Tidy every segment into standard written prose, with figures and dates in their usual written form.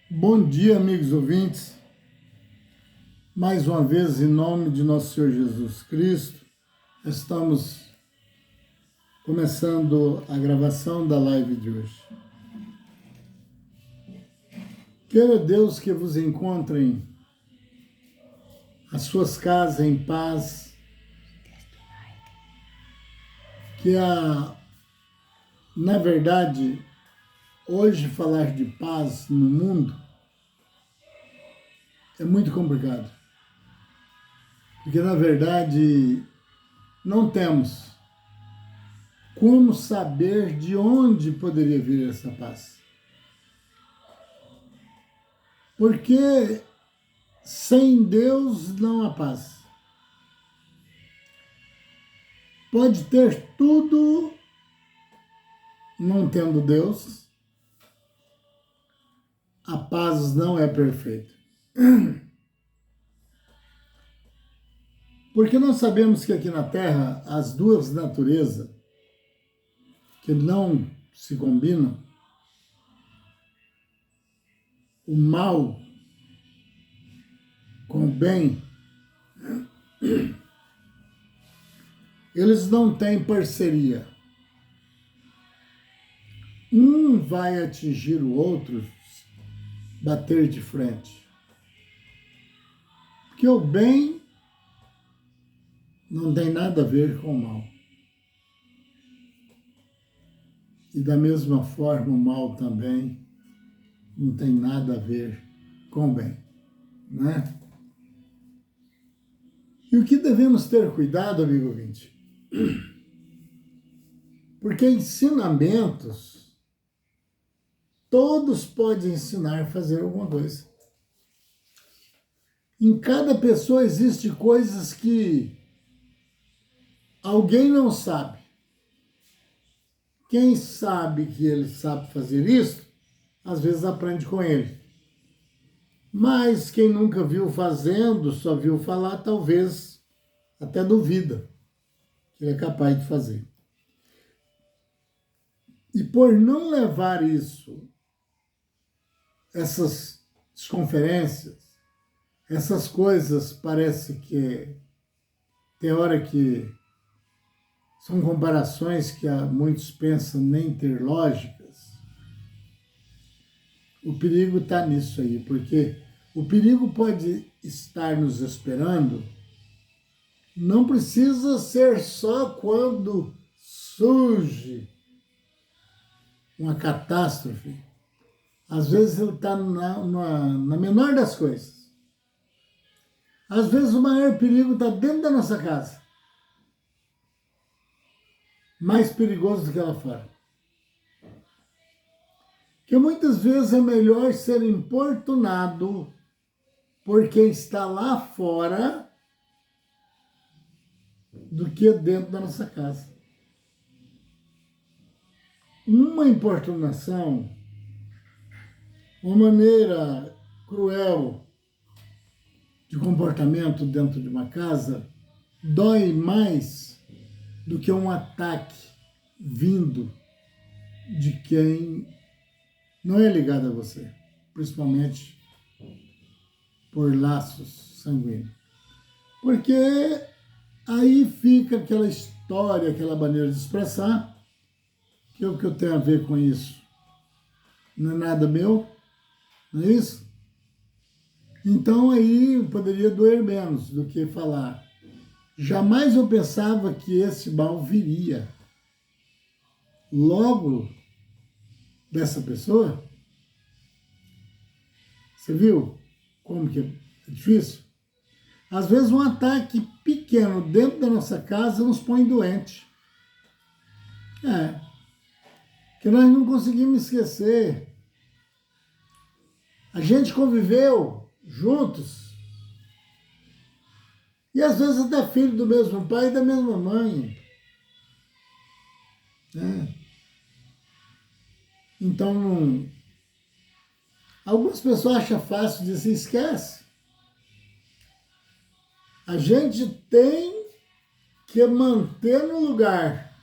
Bom dia, amigos ouvintes. Mais uma vez, em nome de nosso Senhor Jesus Cristo, estamos começando a gravação da live de hoje. Queira Deus que vos encontrem as suas casas em paz, na verdade, hoje falar de paz no mundo é muito complicado. Porque, na verdade, não temos como saber de onde poderia vir essa paz. Porque sem Deus não há paz. Pode ter tudo, não tendo Deus, a paz não é perfeita. Porque nós sabemos que aqui na Terra as duas naturezas que não se combinam, o mal com o bem, eles não têm parceria. Um vai atingir o outro, bater de frente. Porque o bem não tem nada a ver com o mal. E da mesma forma o mal também não tem nada a ver com o bem, né? E o que devemos ter cuidado, amigo ouvinte? Porque ensinamentos, todos podem ensinar a fazer alguma coisa. Em cada pessoa existe coisas que alguém não sabe. Quem sabe que ele sabe fazer isso, às vezes aprende com ele. Mas quem nunca viu fazendo, só viu falar, talvez até duvida que ele é capaz de fazer. E por não levar isso, essas conferências, essas coisas, parece que tem hora que são comparações que muitos pensam nem ter lógicas. O perigo está nisso aí, porque o perigo pode estar nos esperando, não precisa ser só quando surge uma catástrofe. Às vezes ele está na menor das coisas. Às vezes o maior perigo está dentro da nossa casa. Mais perigoso do que lá fora. Que muitas vezes é melhor ser importunado por quem está lá fora do que dentro da nossa casa. Uma importunação, uma maneira cruel de comportamento dentro de uma casa dói mais do que um ataque vindo de quem não é ligado a você, principalmente por laços sanguíneos. Porque aí fica aquela história, aquela maneira de expressar, que é o que eu tenho a ver com isso. Não é nada meu, não é isso? Então aí poderia doer menos do que falar. Jamais eu pensava que esse mal viria logo dessa pessoa. Você viu como que é difícil? Às vezes um ataque pequeno dentro da nossa casa nos põe doente. Que nós não conseguimos esquecer. A gente conviveu juntos. E às vezes até filho do mesmo pai e da mesma mãe. Então, algumas pessoas acham fácil dizer, esquece. A gente tem que manter no lugar,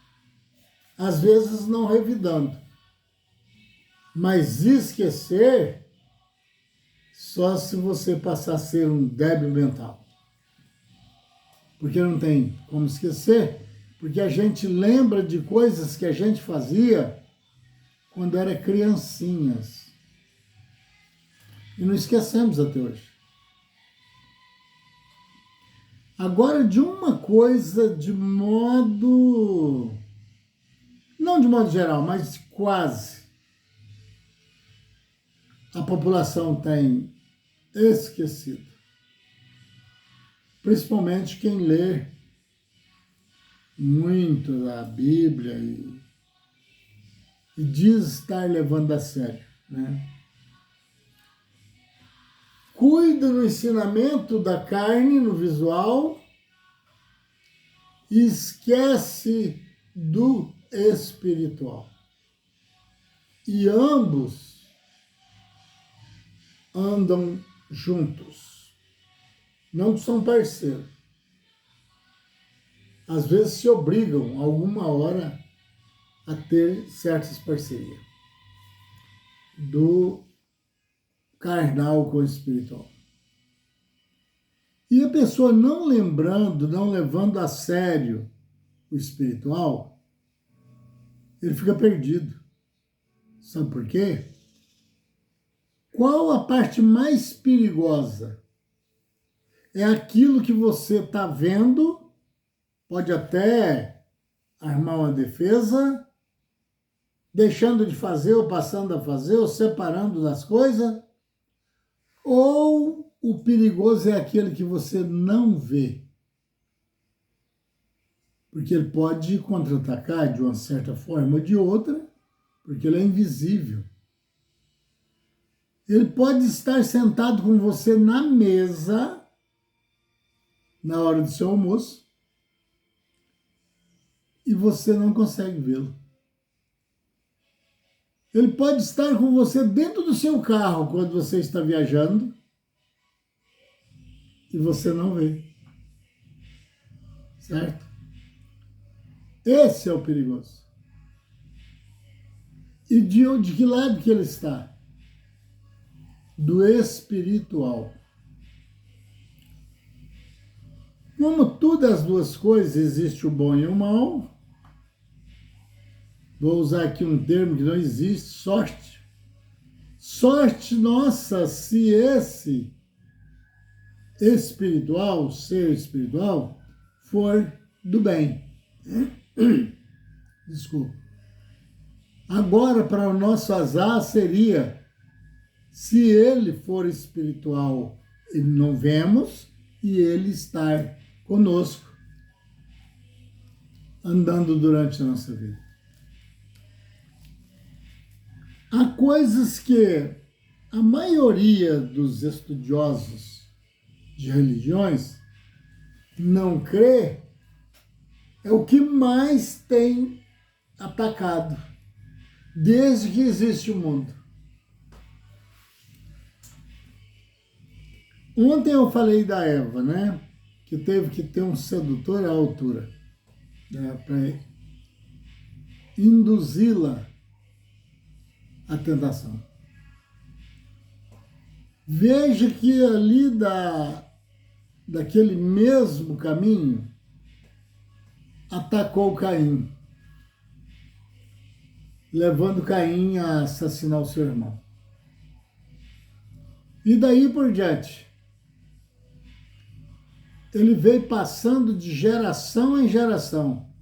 às vezes não revidando. Mas esquecer só se você passar a ser um débil mental. Porque não tem como esquecer, porque a gente lembra de coisas que a gente fazia quando era criancinhas. E não esquecemos até hoje. Agora, de uma coisa de modo... não de modo geral, mas quase. A população tem esquecido. Principalmente quem lê muito a Bíblia e diz estar levando a sério, né? Cuida no ensinamento da carne, no visual, e esquece do espiritual. E ambos andam juntos. Não são parceiros. Às vezes se obrigam, alguma hora, a ter certas parcerias. Do carnal com o espiritual. E a pessoa não lembrando, não levando a sério o espiritual, ele fica perdido. Sabe por quê? Qual a parte mais perigosa? É aquilo que você está vendo, pode até armar uma defesa, deixando de fazer ou passando a fazer, ou separando das coisas, ou o perigoso é aquele que você não vê. Porque ele pode contra-atacar de uma certa forma ou de outra, porque ele é invisível. Ele pode estar sentado com você na mesa, na hora do seu almoço, e você não consegue vê-lo. Ele pode estar com você dentro do seu carro quando você está viajando e você não vê. Certo? Esse é o perigoso. E de que lado que ele está? Do espiritual. Como todas as duas coisas, existe o bom e o mal. Vou usar aqui um termo que não existe, sorte. Sorte nossa se esse espiritual, ser espiritual, for do bem. Desculpa. Agora, para o nosso azar, seria se ele for espiritual e não vemos, e ele estar conosco, andando durante a nossa vida. Há coisas que a maioria dos estudiosos de religiões não crê, é o que mais tem atacado, desde que existe o mundo. Ontem eu falei da Eva, né? Que teve que ter um sedutor à altura, né? Para induzi-la à tentação. Veja que ali daquele mesmo caminho atacou Caim, levando Caim a assassinar o seu irmão. E daí por diante, ele veio passando de geração em geração.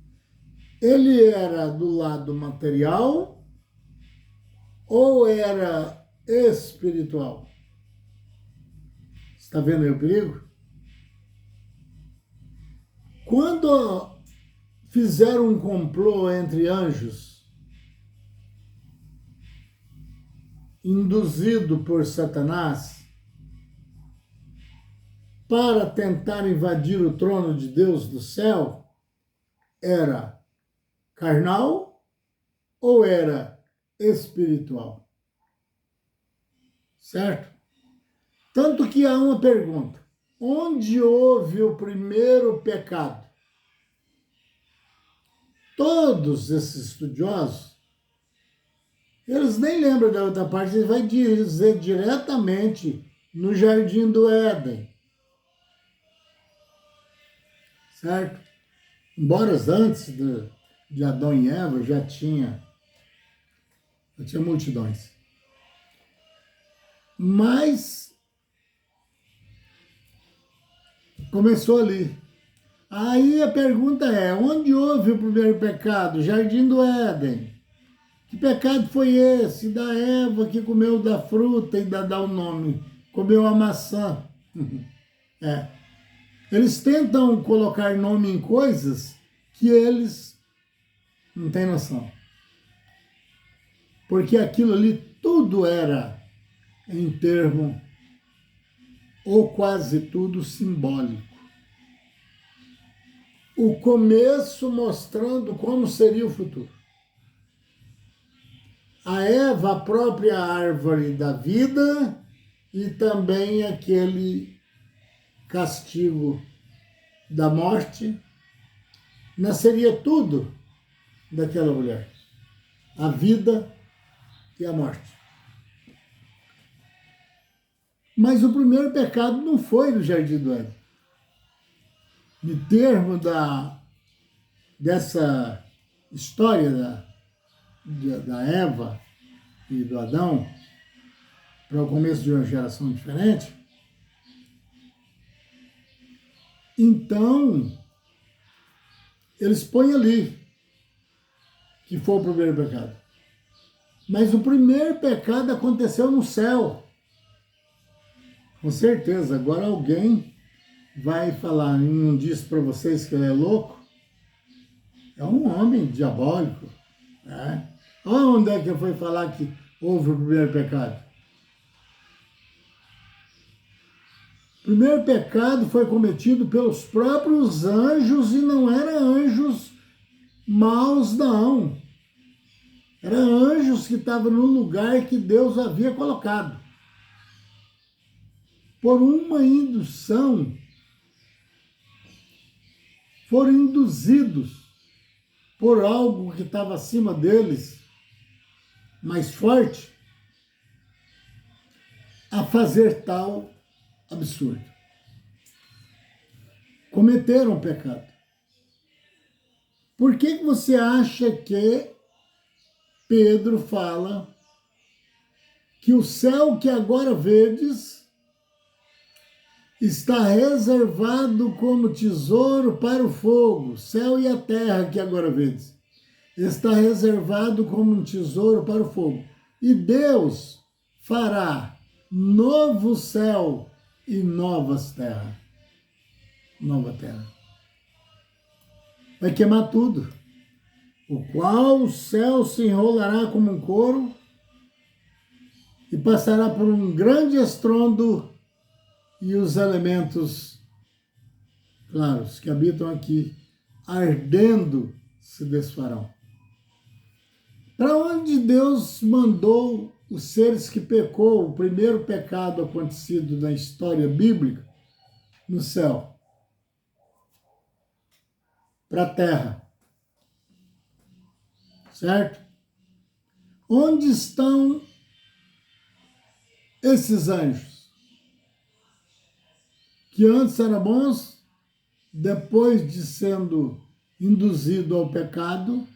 Ele era do lado material ou era espiritual? Está vendo aí o perigo? Quando fizeram um complô entre anjos, induzido por Satanás, para tentar invadir o trono de Deus do céu, era carnal ou era espiritual? Certo? Tanto que há uma pergunta: onde houve o primeiro pecado? Todos esses estudiosos, eles nem lembram da outra parte, ele vai dizer diretamente no Jardim do Éden, certo? Embora antes de Adão e Eva já tinha multidões. Mas começou ali. Aí a pergunta é, onde houve o primeiro pecado? Jardim do Éden. Que pecado foi esse? Da Eva que comeu da fruta e dá o nome, comeu a maçã. É. Eles tentam colocar nome em coisas que eles não têm noção. Porque aquilo ali tudo era em termo, ou quase tudo, simbólico. O começo mostrando como seria o futuro. A Eva, a própria árvore da vida, e também aquele castigo da morte, nasceria tudo daquela mulher. A vida e a morte. Mas o primeiro pecado não foi no Jardim do Éden. De termo dessa história da Eva e do Adão, para o começo de uma geração diferente, então eles põem ali que foi o primeiro pecado. Mas o primeiro pecado aconteceu no céu. Com certeza, agora alguém vai falar, não disse para vocês que ele é louco? É um homem diabólico. Né? Onde é que foi falar que houve o primeiro pecado? O primeiro pecado foi cometido pelos próprios anjos e não eram anjos maus, não. Eram anjos que estavam no lugar que Deus havia colocado. Por uma indução, foram induzidos por algo que estava acima deles, mais forte, a fazer tal absurdo. Cometeram pecado. Por que você acha que Pedro fala que o céu que agora vedes está reservado como tesouro para o fogo, céu e a terra que agora vedes, está reservado como um tesouro para o fogo. E Deus fará novo céu e nova terra. Vai queimar tudo. O qual o céu se enrolará como um couro e passará por um grande estrondo, e os elementos, claro, os que habitam aqui, ardendo, se desfarão. Para onde Deus mandou os seres que pecou, o primeiro pecado acontecido na história bíblica? No céu. Para a terra. Certo? Onde estão esses anjos? Que antes eram bons, depois de sendo induzido ao pecado,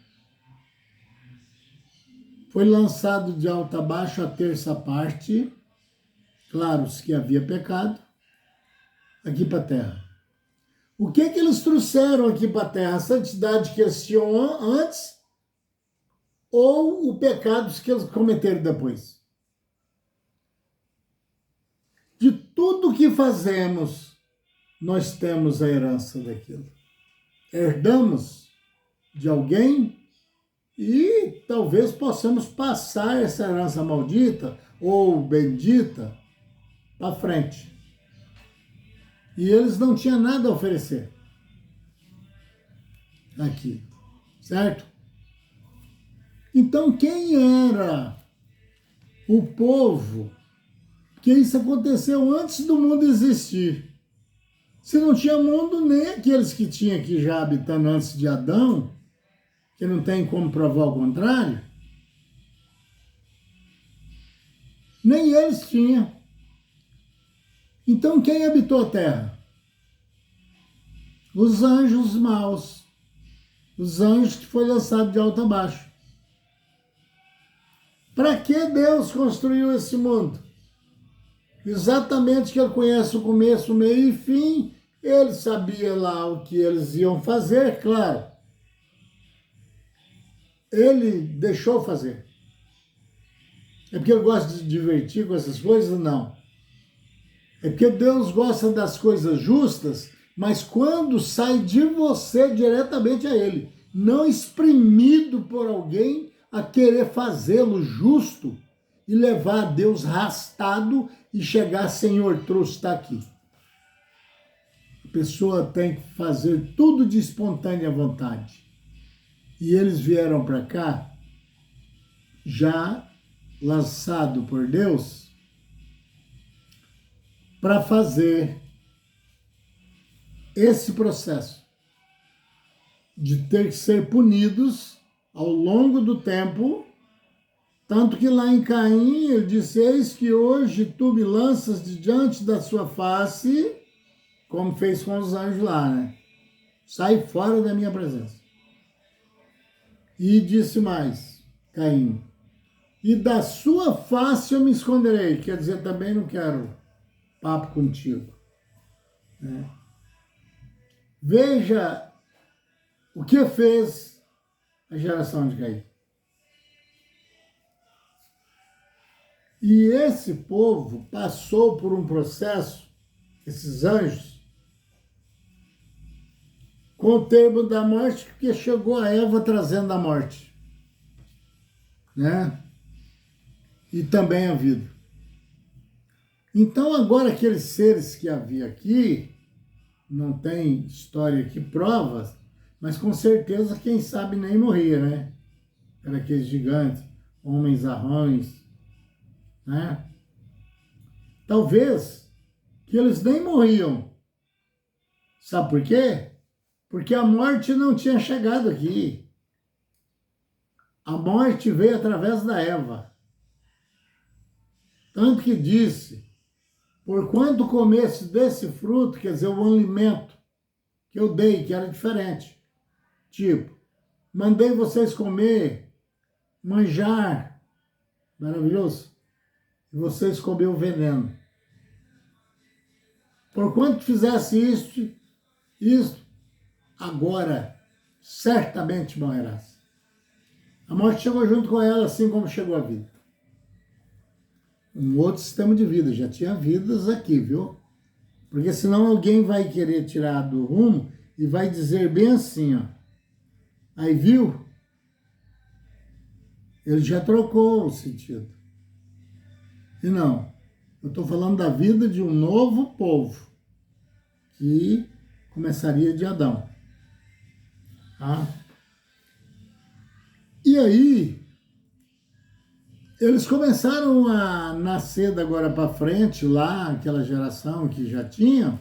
foi lançado de alto a baixo a terça parte, claro, os que havia pecado, aqui para a terra. O que eles trouxeram aqui para a terra? A santidade que eles tinham antes ou o pecado que eles cometeram depois? De tudo que fazemos, nós temos a herança daquilo. Herdamos de alguém e talvez possamos passar essa herança maldita ou bendita para frente. E eles não tinham nada a oferecer aqui, certo? Então, quem era o povo? Que isso aconteceu antes do mundo existir. Se não tinha mundo, nem aqueles que tinham aqui já habitando antes de Adão, que não tem como provar o contrário, nem eles tinham. Então quem habitou a terra? Os anjos maus. Os anjos que foi lançado de alto a baixo. Para que Deus construiu esse mundo? Exatamente que ele conhece o começo, o meio e fim. Ele sabia lá o que eles iam fazer, claro. Ele deixou fazer. É porque ele gosta de se divertir com essas coisas? Não. É porque Deus gosta das coisas justas, mas quando sai de você diretamente a Ele, não exprimido por alguém a querer fazê-lo justo e levar a Deus arrastado e chegar, Senhor, trouxe, está aqui. A pessoa tem que fazer tudo de espontânea vontade. E eles vieram para cá, já lançado por Deus, para fazer esse processo de ter que ser punidos ao longo do tempo, tanto que lá em Caim ele disse, eis que hoje tu me lanças de diante da sua face, como fez com os anjos lá, né? Sai fora da minha presença. E disse mais, Caim, e da sua face eu me esconderei, quer dizer, também não quero papo contigo. Né? Veja o que fez a geração de Caim. E esse povo passou por um processo, esses anjos, com o termo da morte, porque chegou a Eva trazendo a morte. Né? E também a vida. Então, agora, aqueles seres que havia aqui, não tem história que prova, mas com certeza, quem sabe, nem morria, né? Era aqueles gigantes, homens arrões, né? Talvez que eles nem morriam. Sabe por quê? Porque a morte não tinha chegado aqui. A morte veio através da Eva. Tanto que disse, porquanto comesse desse fruto, quer dizer, o alimento que eu dei, que era diferente. Tipo, mandei vocês comer, manjar, maravilhoso, e vocês comeram o veneno. Porquanto fizesse isto, agora certamente morrerás. A morte chegou junto com ela, assim como chegou a vida. Um outro sistema de vida, já tinha vidas aqui, viu? Porque senão alguém vai querer tirar do rumo e vai dizer bem assim, ó. Aí viu? Ele já trocou o sentido. E não, eu estou falando da vida de um novo povo, que começaria de Adão. Tá? E aí, eles começaram a nascer da agora para frente, lá, aquela geração que já tinha,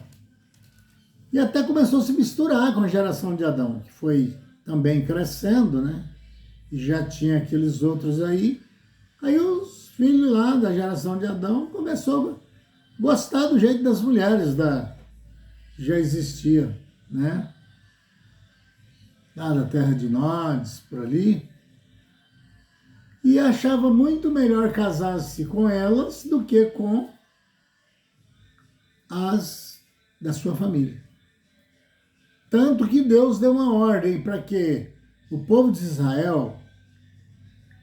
e até começou a se misturar com a geração de Adão, que foi também crescendo, né? E já tinha aqueles outros aí. Aí os filhos lá da geração de Adão começou a gostar do jeito das mulheres que já existia, né? Lá da terra de Nod, por ali. E achava muito melhor casar-se com elas do que com as da sua família. Tanto que Deus deu uma ordem para que o povo de Israel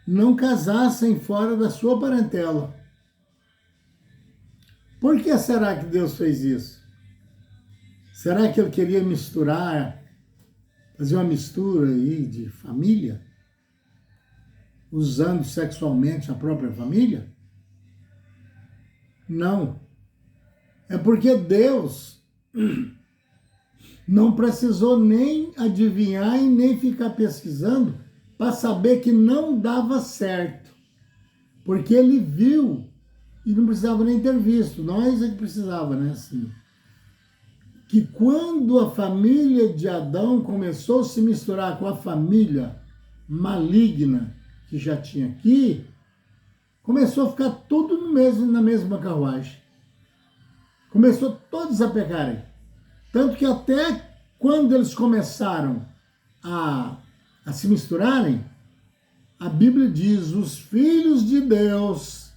não casassem fora da sua parentela. Por que será que Deus fez isso? Será que ele queria misturar, fazer uma mistura aí de família? Usando sexualmente a própria família? Não. É porque Deus não precisou nem adivinhar e nem ficar pesquisando para saber que não dava certo. Porque ele viu e não precisava nem ter visto. Nós é que precisava, né? Assim, que quando a família de Adão começou a se misturar com a família maligna que já tinha aqui, começou a ficar tudo na mesma carruagem. Começou todos a pecarem. Tanto que até quando eles começaram a se misturarem, a Bíblia diz, os filhos de Deus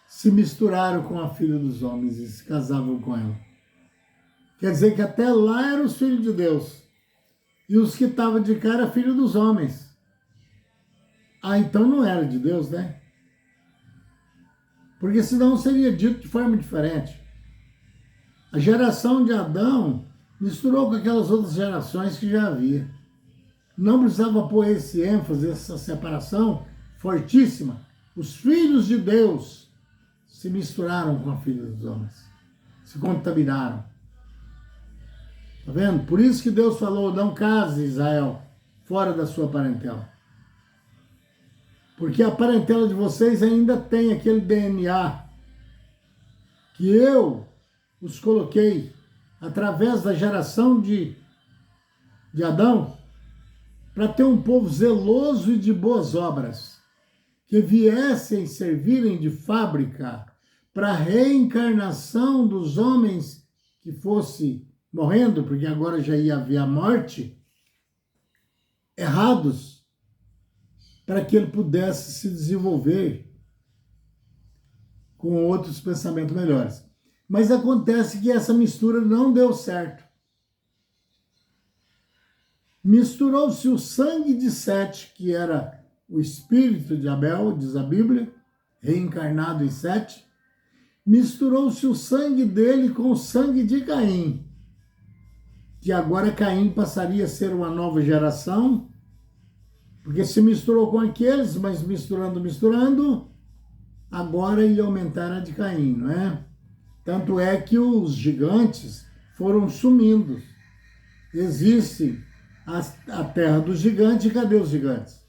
se misturaram com a filha dos homens e se casavam com ela. Quer dizer que até lá eram os filhos de Deus. E os que estavam de cá eram filhos dos homens. Ah, então não era de Deus, né? Porque senão seria dito de forma diferente. A geração de Adão misturou com aquelas outras gerações que já havia. Não precisava pôr esse ênfase, essa separação fortíssima. Os filhos de Deus se misturaram com a filha dos homens. Se contaminaram. Está vendo? Por isso que Deus falou, não case Israel fora da sua parentela. Porque a parentela de vocês ainda tem aquele DNA que eu os coloquei através da geração de Adão para ter um povo zeloso e de boas obras, que viessem servirem de fábrica para a reencarnação dos homens que fosse morrendo, porque agora já ia haver a morte, errados, para que ele pudesse se desenvolver com outros pensamentos melhores. Mas acontece que essa mistura não deu certo. Misturou-se o sangue de Sete, que era o espírito de Abel, diz a Bíblia, reencarnado em Sete. Misturou-se o sangue dele com o sangue de Caim, que agora Caim passaria a ser uma nova geração, porque se misturou com aqueles, mas misturando, agora ia aumentar a de Caim, não é? Tanto é que os gigantes foram sumindo. Existe a terra dos gigantes, e cadê os gigantes?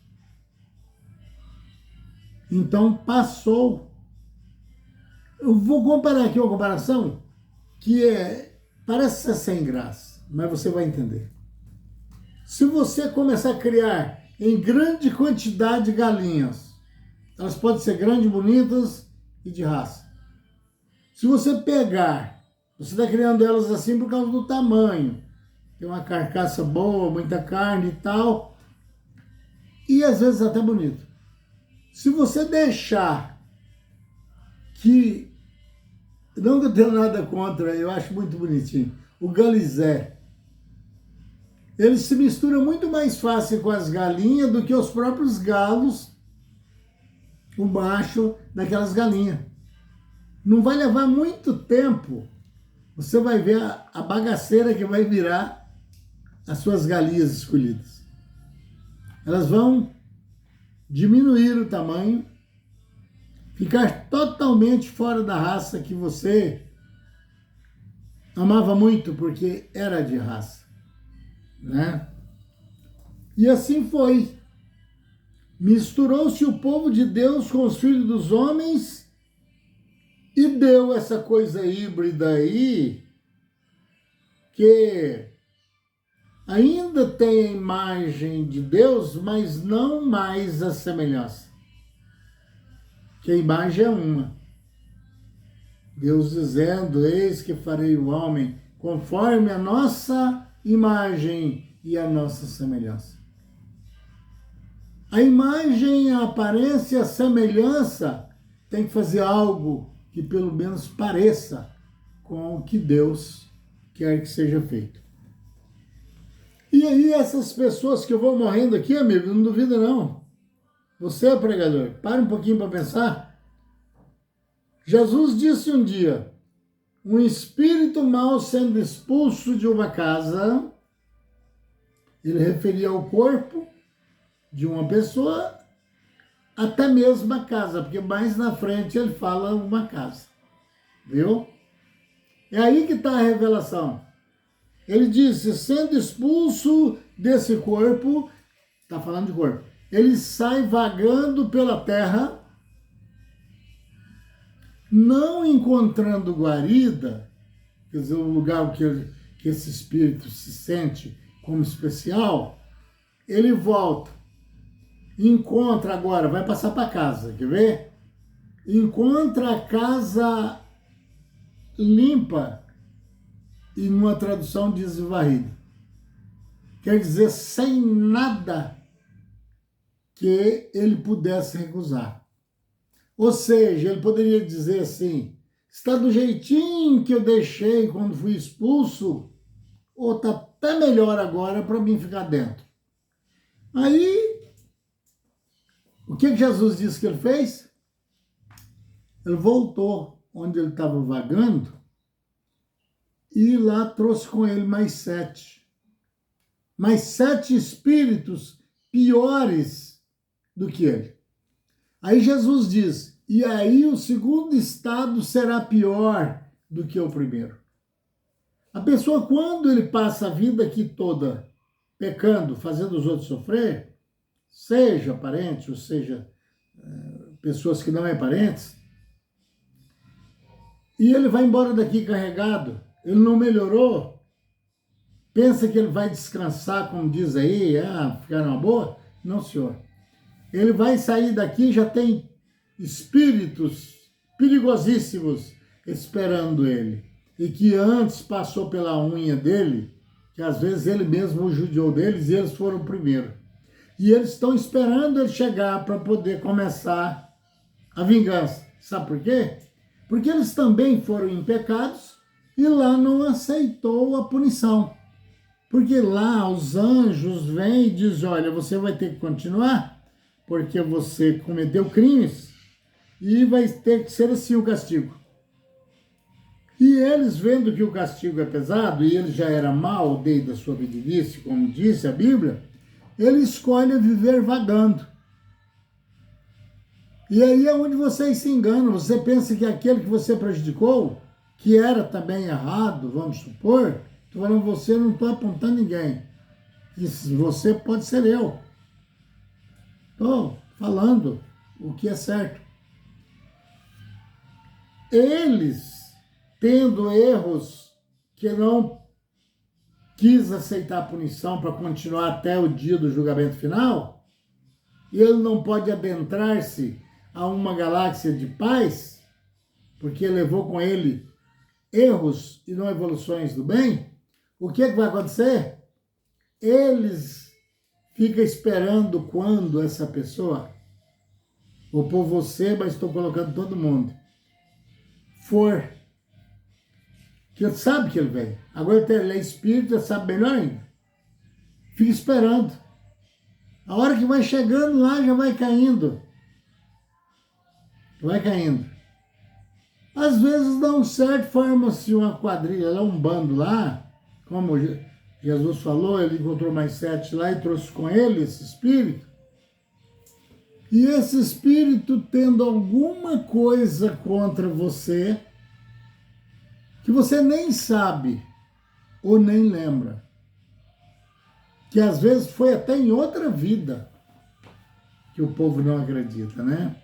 Então passou. Eu vou comparar aqui uma comparação que parece ser sem graça, mas você vai entender. Se você começar a criar em grande quantidade de galinhas, elas podem ser grandes, bonitas e de raça. Se você pegar, você está criando elas assim por causa do tamanho. Tem uma carcaça boa, muita carne e tal. E às vezes até bonito. Se você deixar que, não que eu tenho nada contra, eu acho muito bonitinho, o galizé, ele se mistura muito mais fácil com as galinhas do que os próprios galos, o macho daquelas galinhas. Não vai levar muito tempo, você vai ver a bagaceira que vai virar as suas galinhas escolhidas. Elas vão diminuir o tamanho, ficar totalmente fora da raça que você amava muito, porque era de raça, né? E assim foi. Misturou-se o povo de Deus com os filhos dos homens e deu essa coisa híbrida aí, que ainda tem a imagem de Deus, mas não mais a semelhança. Que a imagem é uma. Deus dizendo, eis que farei o homem conforme a nossa imagem e a nossa semelhança. A imagem, a aparência, a semelhança tem que fazer algo que pelo menos pareça com o que Deus quer que seja feito. E aí essas pessoas que vão morrendo aqui, amigo, não duvida não. Você é pregador, para um pouquinho para pensar. Jesus disse um dia, um espírito mau sendo expulso de uma casa, ele referia ao corpo de uma pessoa, até mesmo a casa, porque mais na frente ele fala uma casa, viu? É aí que está a revelação. Ele disse, sendo expulso desse corpo, está falando de corpo, ele sai vagando pela terra, não encontrando guarida, quer dizer, o lugar que esse espírito se sente como especial, ele volta, encontra agora, vai passar para casa, quer ver? Encontra a casa limpa, e numa tradução diz varrida. Quer dizer, sem nada que ele pudesse recusar. Ou seja, ele poderia dizer assim, está do jeitinho que eu deixei quando fui expulso, ou está até melhor agora para mim ficar dentro. Aí, o que Jesus disse que ele fez? Ele voltou onde ele estava vagando e lá trouxe com ele mais 7. Mais 7 espíritos piores do que ele. Aí Jesus diz, e aí o segundo estado será pior do que o primeiro. A pessoa, quando ele passa a vida aqui toda pecando, fazendo os outros sofrer, seja parente, ou seja, pessoas que não é parentes, e ele vai embora daqui carregado, ele não melhorou, pensa que ele vai descansar, como diz aí, ficar numa boa? Não, senhor. Ele vai sair daqui, já tem espíritos perigosíssimos esperando ele. E que antes passou pela unha dele, que às vezes ele mesmo judiou deles e eles foram primeiro. E eles estão esperando ele chegar para poder começar a vingança. Sabe por quê? Porque eles também foram em pecados e lá não aceitou a punição. Porque lá os anjos vêm e dizem, olha, você vai ter que continuar, porque você cometeu crimes e vai ter que ser assim o castigo. E eles, vendo que o castigo é pesado, e ele já era mau desde a sua velhice, como disse a Bíblia, ele escolhe viver vagando. E aí é onde vocês se enganam. Você pensa que aquele que você prejudicou, que era também errado, vamos supor, estou falando você, não estou apontando ninguém. Você pode ser eu. Estou falando o que é certo. Eles, tendo erros que não quis aceitar a punição para continuar até o dia do julgamento final, ele não pode adentrar-se a uma galáxia de paz, porque levou com ele erros e não evoluções do bem, o que vai acontecer? Eles ficam esperando quando essa pessoa, ou por você, mas estou colocando todo mundo, for, que ele sabe que ele vem. Agora ele é espírito, ele sabe melhor ainda. Fica esperando. A hora que vai chegando lá, já vai caindo. Vai caindo. Às vezes dá um certo, forma-se uma quadrilha, um bando lá, como Jesus falou, ele encontrou mais 7 lá e trouxe com ele esse espírito. E esse espírito tendo alguma coisa contra você, que você nem sabe ou nem lembra, que às vezes foi até em outra vida, que o povo não acredita, né?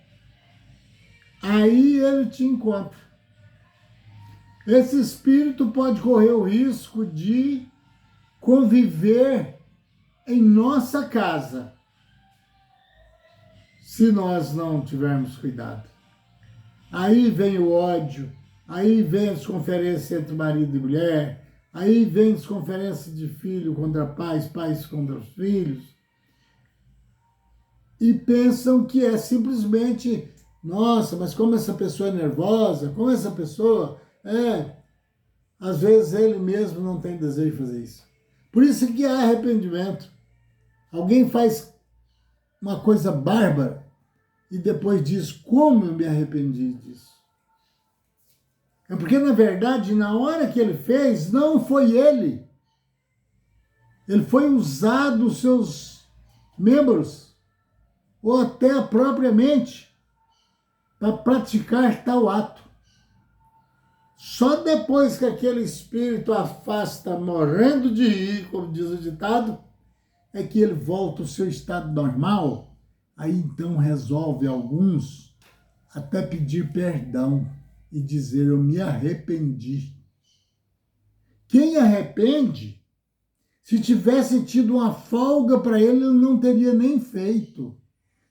Aí ele te encontra. Esse espírito pode correr o risco de conviver em nossa casa, se nós não tivermos cuidado. Aí vem o ódio, aí vem as conferências entre marido e mulher, aí vem as conferências de filho contra pais, pais contra os filhos, e pensam que é simplesmente, nossa, mas como essa pessoa é nervosa, como essa pessoa às vezes ele mesmo não tem desejo de fazer isso. Por isso que há arrependimento. Alguém faz uma coisa bárbara e depois diz, como eu me arrependi disso. É porque, na verdade, na hora que ele fez, não foi ele. Ele foi usado os seus membros, ou até a própria mente, para praticar tal ato. Só depois que aquele espírito afasta, morrendo de rir, como diz o ditado, é que ele volta ao seu estado normal. Aí então resolve alguns até pedir perdão e dizer, eu me arrependi. Quem arrepende, se tivesse tido uma folga para ele, ele não teria nem feito.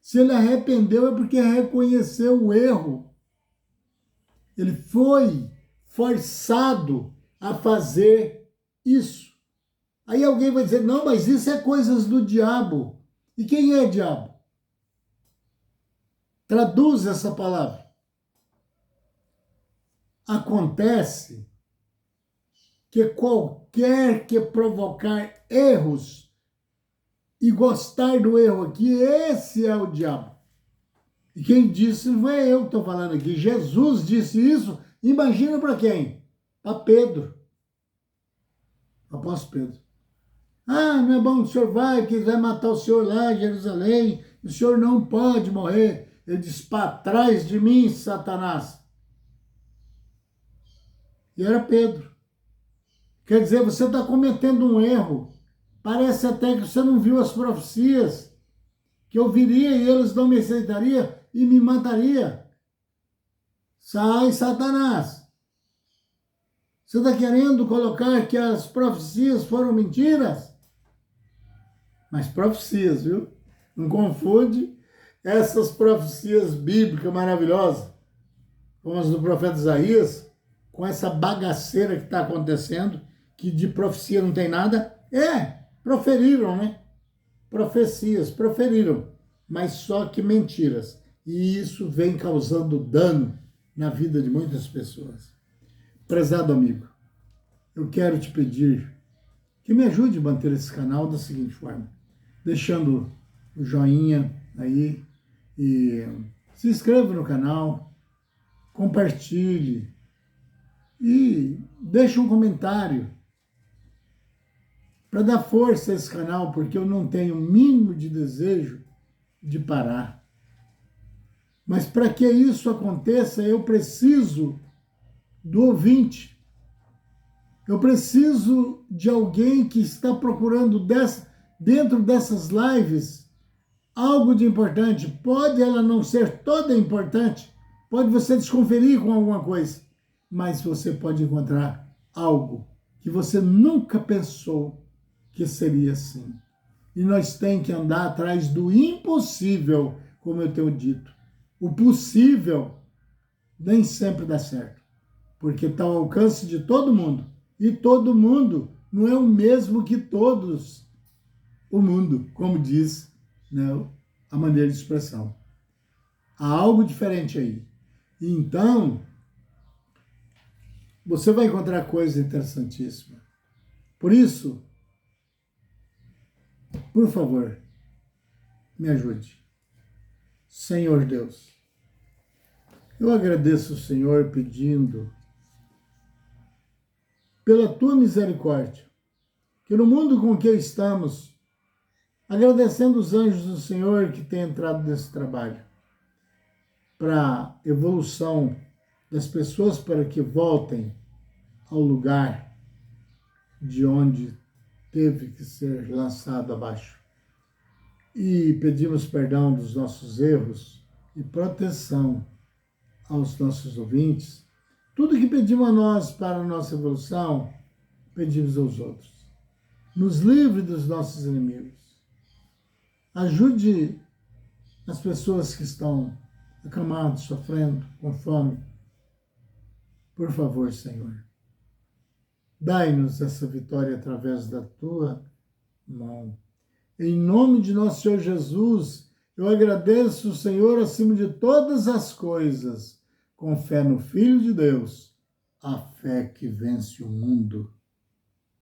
Se ele arrependeu é porque reconheceu o erro. Ele foi forçado a fazer isso. Aí alguém vai dizer, não, mas isso é coisas do diabo. E quem é diabo? Traduz essa palavra. Acontece que qualquer que provocar erros e gostar do erro aqui, esse é o diabo. E quem disse não é eu que estou falando aqui. Jesus disse isso, imagina para quem? Para Pedro. Apóstolo Pedro. Ah, não é bom, o senhor vai, porque vai matar o senhor lá em Jerusalém, o senhor não pode morrer. Ele diz, para trás de mim, Satanás. E era Pedro. Quer dizer, você está cometendo um erro. Parece até que você não viu as profecias, que eu viria e eles não me aceitariam e me mataria. Sai, Satanás. Você está querendo colocar que as profecias foram mentiras? Mas profecias, viu? Não confunde essas profecias bíblicas maravilhosas, como as do profeta Isaías, com essa bagaceira que está acontecendo, que de profecia não tem nada. Proferiram, né? Profecias, proferiram, mas só que mentiras. E isso vem causando dano na vida de muitas pessoas. Prezado amigo, eu quero te pedir que me ajude a manter esse canal da seguinte forma, deixando o joinha aí e se inscreva no canal, compartilhe e deixe um comentário para dar força a esse canal, porque eu não tenho o mínimo de desejo de parar. Mas para que isso aconteça, eu preciso do ouvinte. Eu preciso de alguém que está procurando dentro dessas lives algo de importante. Pode ela não ser toda importante, pode você desconferir com alguma coisa, mas você pode encontrar algo que você nunca pensou que seria assim. E nós temos que andar atrás do impossível, como eu tenho dito. O possível nem sempre dá certo, porque está ao alcance de todo mundo. E todo mundo não é o mesmo que todos o mundo, como diz, né, a maneira de expressão. Há algo diferente aí. E então, você vai encontrar coisa interessantíssima. Por isso, por favor, me ajude. Senhor Deus, eu agradeço o Senhor pedindo, pela tua misericórdia, que no mundo com que estamos, agradecendo os anjos do Senhor que têm entrado nesse trabalho, para a evolução das pessoas, para que voltem ao lugar de onde teve que ser lançado abaixo. E pedimos perdão dos nossos erros e proteção aos nossos ouvintes. Tudo que pedimos a nós para a nossa evolução, pedimos aos outros. Nos livre dos nossos inimigos. Ajude as pessoas que estão acamadas, sofrendo, com fome. Por favor, Senhor, dai-nos essa vitória através da tua mão. Em nome de nosso Senhor Jesus, eu agradeço o Senhor acima de todas as coisas, com fé no Filho de Deus, a fé que vence o mundo.